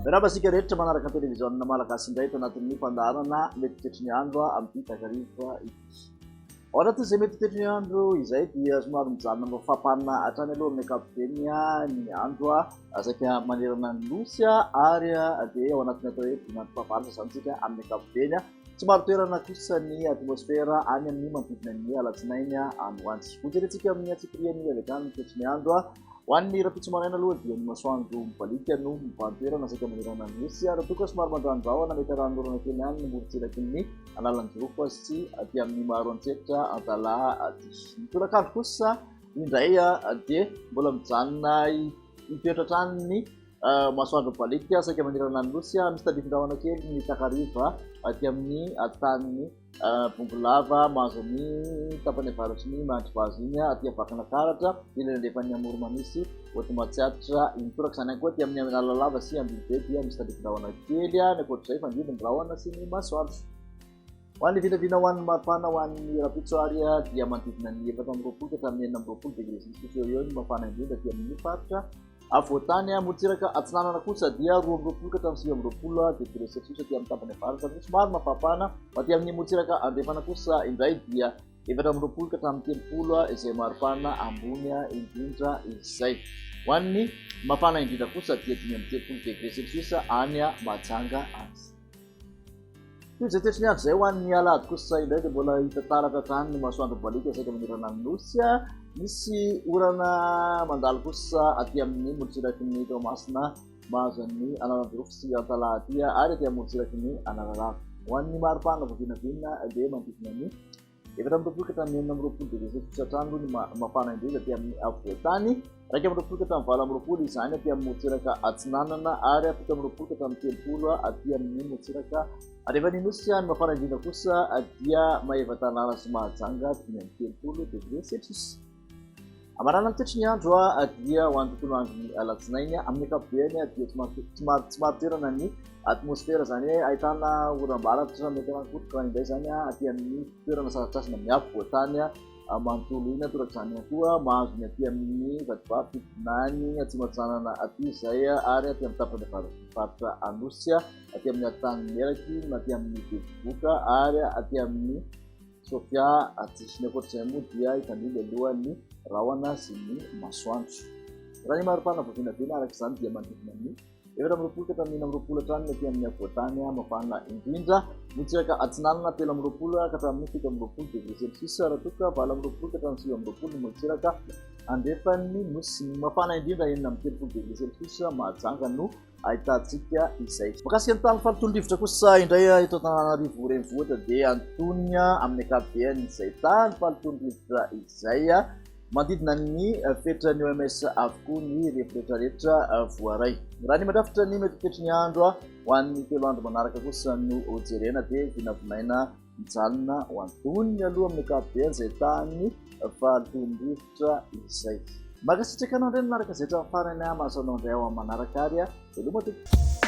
Mirabasika rehetra manaraka televiziona malagasy indray tanatin'ny fandarana mety tetry ny andro amin'ny takariva ity. Ao anaty izay mety tetry ny andro izay dia somary mijanona mafapana hatrany aloha amin'ny ankapobeny ny andro saika manerana ny nosy ary dia ao anatin'ny atao hoe dimanandro fahavaratra zany tsika amin'ny ankapobeny somary toerana kosa ny atmosfera any amin'ny manodidina ny alatsinainy androany. Hojerentsika amin'ny atsipiriany avy akany tetry ny andro ho an'ny rapitso maraina aloha dia ny masoandro mibalika no mivantoerana saika manerana ny nosy ary toka somary mandrandrahona mety aranorana kely any ny morotsiraky ny analan'ny jirofo sy aty amin'ny maro antsetra antala aty. Ny torakandro kosa indray dia mbola mijanona hitoetra hatrany ny masoandro mibalika saika manerana ny nosy misy tadifindrahona kely ny takariva aty amin'ny tany Bombolava mahazo ny tapany avaratry ny Mandrivazo iny aty avakana karatra ilalefan'ny Amoromanisy Otomatsiatra mitoraka izany ihany koa aty amin'ny Analalava sy Ambilobe dia misy tadifindrahona kely ny ankoatr'izay fa indrindra ny rahona sy ny masoandro. Ho an'ny vinavina ho an'ny maripana ho an'ny rapitso ary dia manodidina ny 4 ka hatramin'ny 9 degré celsius eo ny mafana indrindra aty amin'ny faritra avoatany motsiraka atsinanana kosa dia 12 ka hatramin'ny 9 degré celsius aty amin'ny tapany avaratra misy somary mafapana aty amin'ny motsiraka andrefana kosa indray dia 12 ka hatramin'ny 30 izay maripana ambony indrindra izay. Ho an'ny mafana indrindra kosa dia 30 degré celsius any Mahajanga azy. Izay tetry ny andro izay ho an'ny alahady kosa indray dia mbola hita taratra hatrany ny masoandro mibalika saika manerana ny nosy misy orana mandalo kosa aty amin'ny morotsiraky ny Toamasina mahazo ny Analanjirofo sy Antala aty ary aty amin'ny morotsiraky ny Analalava. Ho an'ny maripana voavinavina dia manodidina ny 12 ka hatramin'ny 14 degré celsius hatrany ny mafana indrindra aty amin'ny avoatany 12 ka hatramin'ny 20 izany aty amin'ny motsiraka atsinanana ary 17 ka hatramin'ny 30 aty amin'ny motsiraka arevany nosy ny mafana indrindra kosa dia Maeva Tanàna sy Mahajanga 30 degré celsius. Amarana ny tetry ny andro dia ho an'ny tontolo andron'ny alatsinainy amin'ny ankapobeny dia tsy maro toerana ny atmosfera zany hoe ahitana oram-baratra mety anakotroka indray zany aty amin'ny toerana sasatsasina miafy voatany manontolo iny torak'izany ihany koa mahazo ny aty amin'ny vatovato Tinany Atsimatsanana aty izay ary aty amin'ny tapany faritra Anosy aty amin'ny Antany Meraky aty amin'ny Bevoka ary aty amin'ny Sofia aty ny ankoatr'izay moa dia hitandrindra alohan'ny rahona sy ny masoandro. Raha ny maripana voavinavina araka izany dia manodidina ny 12 ka hatramin'ny 19 hatrany aty amin'ny avoatany mafana indrindra motsiraka atsinanana 13 ka hatramin'ny 17 degré celsius raha toka 19 ka hatramin'ny 19 motsiraka andrefan'ny nosy mafana indrindra 30 degré celsius Mahajanga no ahitantsika izay. Makasika ny tany falitolon-drivotra kosa indray eto Antananarivo renivohitra dia antonina amin'ny ankapobeny izay tany falitolon-drivotra izay manodidina ny fetran'ny OMS avokoa ny rehetra voaray. Raha ny mandrafitra ny mety tetry ny andro ho an'ny 3 andro manaraka kosa no jerena dia vinavinaina mijanona ho antoniny aloha amin'ny ankapobeny izay tany falitolon-drivotra izay. Makasitraka anao indray manaraka izay hatramin'ny farany mahasoanao indray ao amin'ny manaraka ary veloma tompoko.